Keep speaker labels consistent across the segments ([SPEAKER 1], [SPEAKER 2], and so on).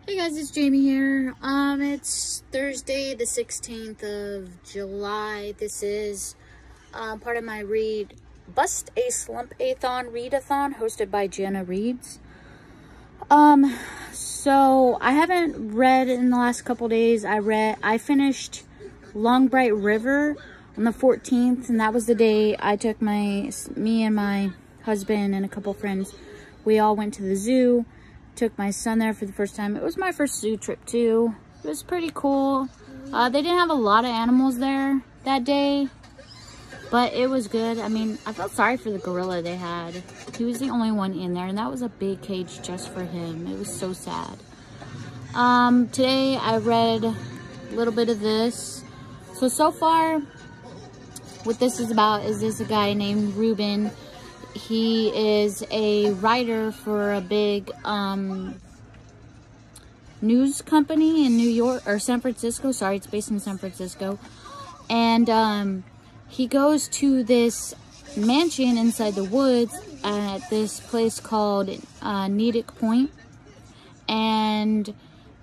[SPEAKER 1] Hey guys, it's Jamie here. It's Thursday, the 16th of July. This is part of my read Bust a Slump Athon Readathon hosted by Jenna Reads. So I haven't read in the last couple days. I finished Long Bright River on the 14th, and that was the day I took me and my husband and a couple friends. We all went to the zoo. Took my son there for the first time. It was my first zoo trip too. It was pretty cool. They didn't have a lot of animals there that day, but it was good. I mean, I felt sorry for the gorilla they had. He was the only one in there, and that was a big cage just for him. It was so sad. Today I read a little bit of this. So far, what this is about is this a guy named Ruben. He is a writer for a big news company in New York, or San Francisco. Sorry, it's based in San Francisco. And he goes to this mansion inside the woods at this place called Nedick Point. And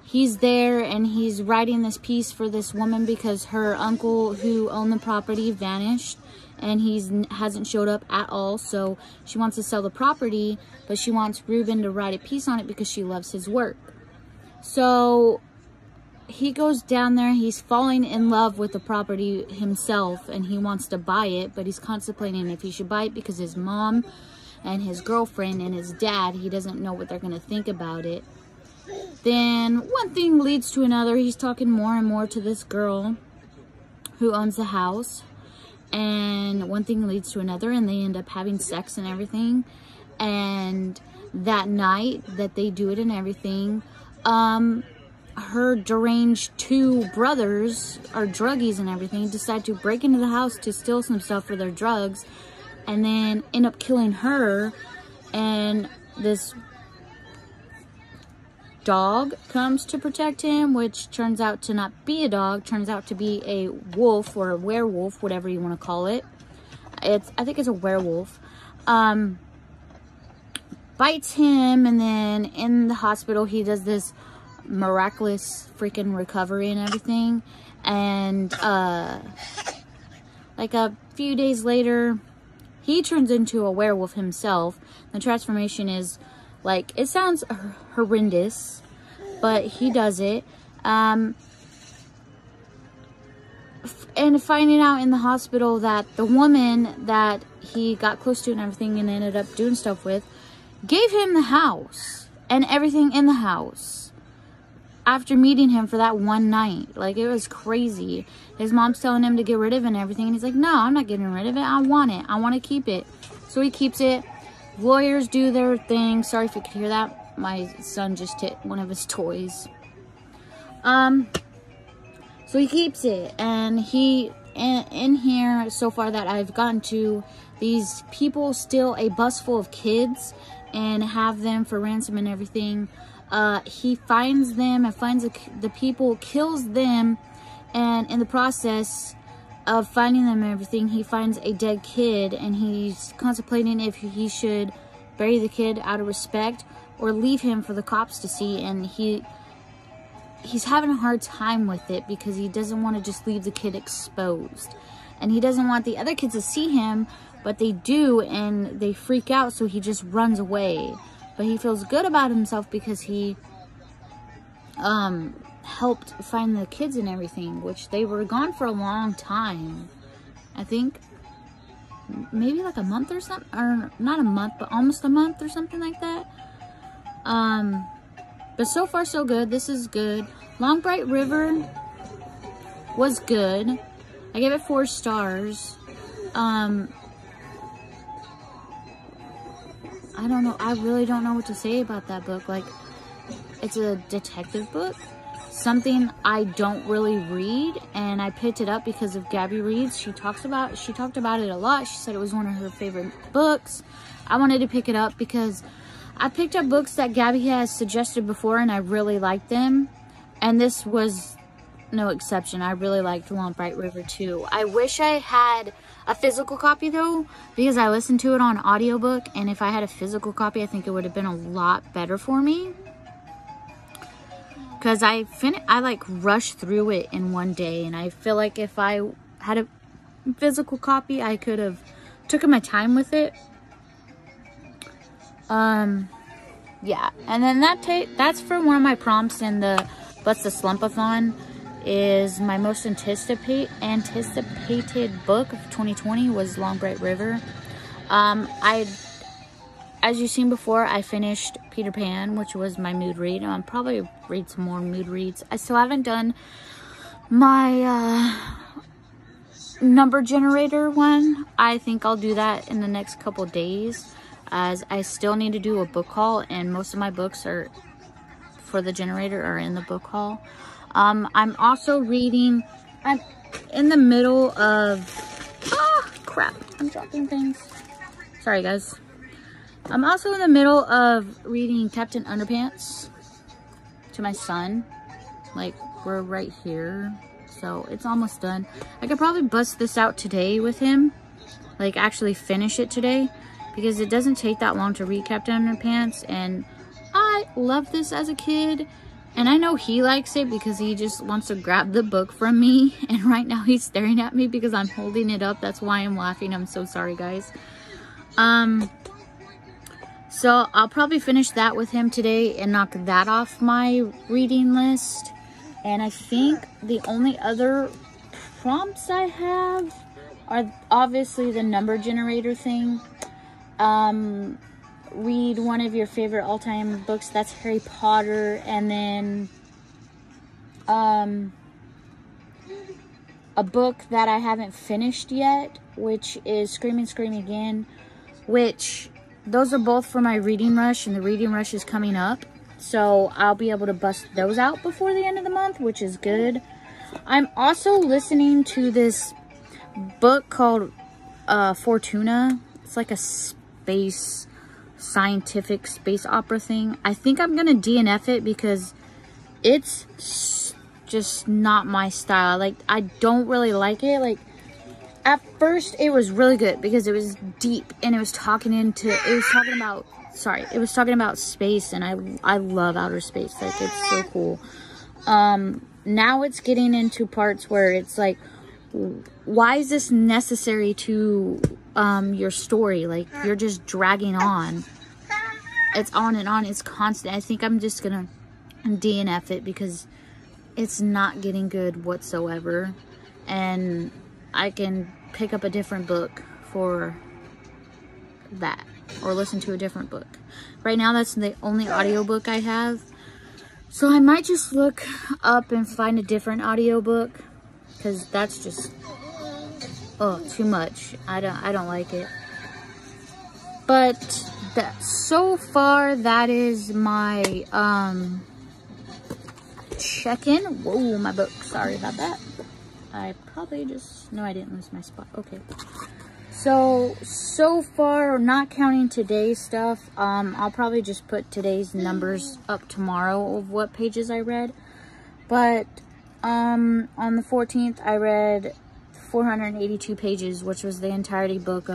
[SPEAKER 1] he's there and he's writing this piece for this woman because her uncle who owned the property vanished. And he hasn't showed up at all, so she wants to sell the property, but she wants Ruben to write a piece on it because she loves his work. So he goes down there, he's falling in love with the property himself, and he wants to buy it, but he's contemplating if he should buy it because his mom and his girlfriend and his dad, he doesn't know what they're going to think about it. Then one thing leads to another. He's talking more and more to this girl who owns the house. And one thing leads to another, and they end up having sex and everything. And that night that they do it and everything, her deranged two brothers, or druggies and everything, decide to break into the house to steal some stuff for their drugs, and then end up killing her. And this dog comes to protect him, which turns out to not be a dog, turns out to be a wolf or a werewolf, whatever you want to call it. I think it's a werewolf. Bites him, and then in the hospital he does this miraculous freaking recovery and everything. And like a few days later, he turns into a werewolf himself. The transformation is like, it sounds horrendous, but he does it. And finding out in the hospital that the woman that he got close to and everything and ended up doing stuff with gave him the house and everything in the house after meeting him for that one night. Like, it was crazy. His mom's telling him to get rid of it and everything, and he's like, no, I'm not getting rid of it. I want it. I want to keep it. So he keeps it. Lawyers do their thing. Sorry if you could hear that. My son just hit one of his toys. So he keeps it. And he, in here so far that I've gotten to, these people steal a bus full of kids and have them for ransom and everything. He finds them and finds the people, kills them, and in the process of finding them and everything, he finds a dead kid, and he's contemplating if he should bury the kid out of respect or leave him for the cops to see. And he's having a hard time with it because he doesn't want to just leave the kid exposed, and he doesn't want the other kids to see him, but they do, and they freak out, so he just runs away. But he feels good about himself because he helped find the kids and everything, which they were gone for a long time. I think maybe like a month or something, or not a month, but almost a month or something like that. But so far so good. This is good. Long Bright River was good. I gave it 4 stars. I don't know. I really don't know what to say about that book. Like, it's a detective book. Something I don't really read, and I picked it up because of Gabby Reads. She talked about it a lot. She said it was one of her favorite books. I wanted to pick it up because I picked up books that Gabby has suggested before, and I really liked them. And this was no exception. I really liked Long Bright River too. I wish I had a physical copy though, because I listened to it on audiobook, and if I had a physical copy, I think it would have been a lot better for me. because I like rushed through it in one day, and I feel like if I had a physical copy, I could have taken my time with it. Yeah, and then that's for one of my prompts in the What's the Slumpathon, is my most anticipated book of 2020 was Long Bright River. As you've seen before, I finished Peter Pan, which was my mood read. I'll probably read some more mood reads. I still haven't done my number generator one. I think I'll do that in the next couple days, as I still need to do a book haul, and most of my books are for the generator are in the book haul. I'm also reading, I'm in the middle of, crap, I'm dropping things. Sorry guys. I'm also in the middle of reading Captain Underpants to my son. Like, we're right here, so it's almost done. I could probably bust this out today with him, like actually finish it today, because it doesn't take that long to read Captain Underpants, and I loved this as a kid, and I know he likes it because he just wants to grab the book from me, and right now he's staring at me because I'm holding it up. That's why I'm laughing. I'm so sorry guys. So I'll probably finish that with him today and knock that off my reading list. And I think the only other prompts I have are obviously the number generator thing. Read one of your favorite all-time books. That's Harry Potter. And then a book that I haven't finished yet, which is Scream and Scream Again, which those are both for my reading rush, and the reading rush is coming up, so I'll be able to bust those out before the end of the month, which is good. I'm also listening to this book called Fortuna. It's like a scientific space opera thing. I think I'm gonna DNF it because it's just not my style. Like, I don't really like it. Like, at first it was really good because it was deep, and it was talking about space, and I love outer space. Like, it's so cool. Now it's getting into parts where it's like, why is this necessary to your story? Like, you're just dragging on. It's on and on. It's constant. I think I'm just gonna DNF it because it's not getting good whatsoever, and I can pick up a different book for that, or listen to a different book. Right now, that's the only audiobook I have, so I might just look up and find a different audiobook, because that's just, oh, too much. I don't like it. But so far, that is my check-in. Whoa, my book. Sorry about that. I probably just, no, I didn't lose my spot. Okay. So far, not counting today's stuff, I'll probably just put today's numbers up tomorrow of what pages I read. But on the 14th, I read 482 pages, which was the entire book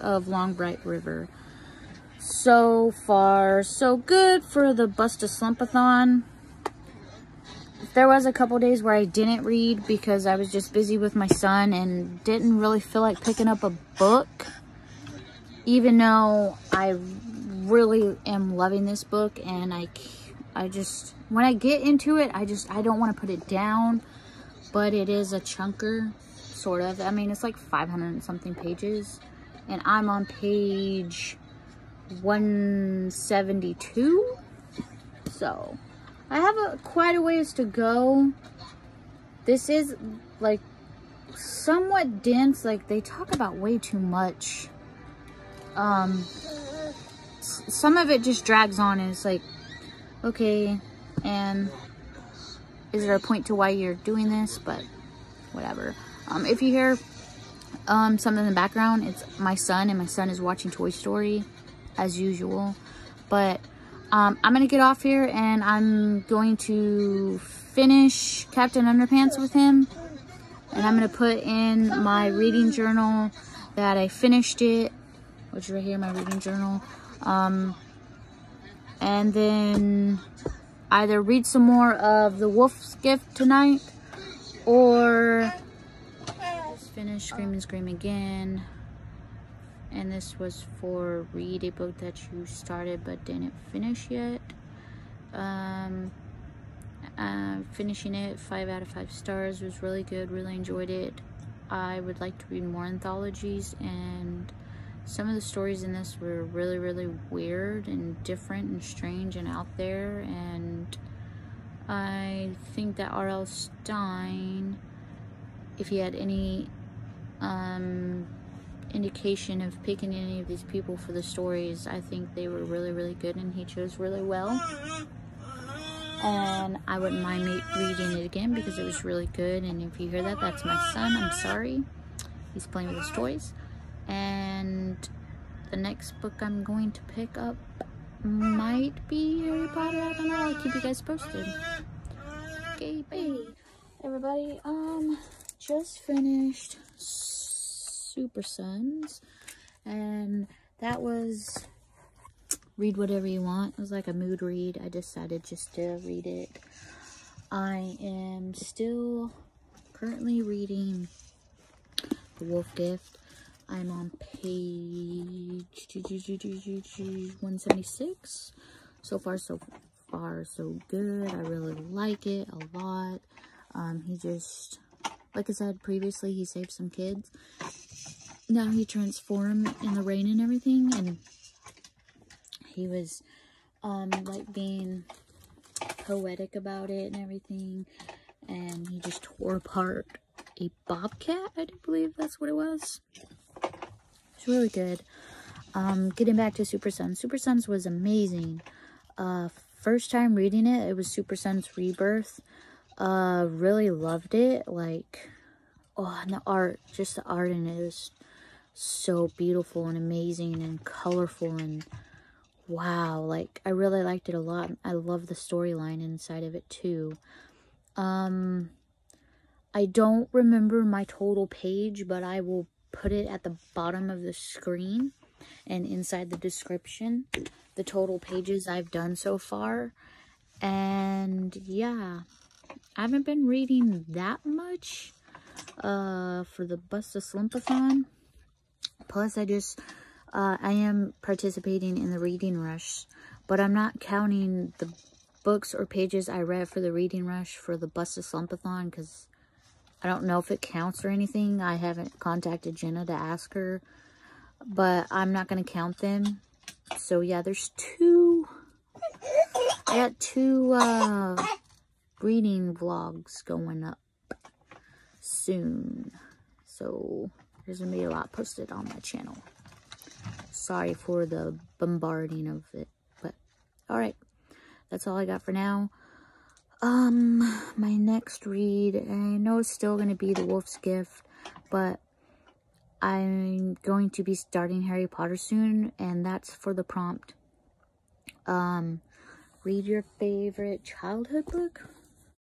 [SPEAKER 1] of Long Bright River. So far, so good for the Bust a Slumpathon. There was a couple days where I didn't read because I was just busy with my son and didn't really feel like picking up a book, even though I really am loving this book, and I just, when I get into it, I don't want to put it down, but it is a chunker, sort of. I mean, it's like 500 and something pages, and I'm on page 172, so I have quite a ways to go. This is like somewhat dense. Like, they talk about way too much. Some of it just drags on, and it's like, okay, and is there a point to why you're doing this? But whatever. If you hear something in the background, it's my son, and my son is watching Toy Story as usual. But I'm gonna get off here, and I'm going to finish Captain Underpants with him, and I'm gonna put in my reading journal that I finished it, which is right here, my reading journal. and then either read some more of The Wolf's Gift tonight, or just finish Scream and Scream again. And this was for read a book that you started but didn't finish yet. Finishing it, 5 out of 5 stars. It was really good, really enjoyed it. I would like to read more anthologies, and some of the stories in this were really, really weird and different and strange and out there. And I think that R.L. Stine, if he had any indication of picking any of these people for the stories, I think they were really, really good, and he chose really well. And I wouldn't mind me reading it again because it was really good. And if you hear that, that's my son. I'm sorry. He's playing with his toys. And the next book I'm going to pick up might be Harry Potter. I don't know. I'll keep you guys posted. Okay, bye. Everybody, just finished Super Sons. And that was read whatever you want. It was like a mood read. I decided just to read it. I am still currently reading The Wolf Gift. I'm on page 176. So far so good. I really like it a lot. He just, like I said previously, he saved some kids. Now he transformed in the rain and everything, and he was like being poetic about it and everything, and he just tore apart a bobcat. I do believe that's what it was. It's really good. Getting back to Super Sons. Super Sons was amazing. First time reading it, it was Super Sons Rebirth. Really loved it. Like, oh, and the art, just the art in it was so beautiful and amazing and colorful, and wow, like I really liked it a lot. I love the storyline inside of it too. I don't remember my total page, but I will put it at the bottom of the screen and inside the description, the total pages I've done so far. And yeah, I haven't been reading that much for the Bust a Slumpathon. Plus, I am participating in the reading rush, but I'm not counting the books or pages I read for the reading rush for the Bust a Slumpathon, because I don't know if it counts or anything. I haven't contacted Jenna to ask her, but I'm not going to count them. So yeah, there's I got two reading vlogs going up soon. So there's going to be a lot posted on my channel. Sorry for the bombarding of it, but alright. That's all I got for now. My next read, I know it's still going to be The Wolf's Gift, but I'm going to be starting Harry Potter soon, and that's for the prompt. Read your favorite childhood book.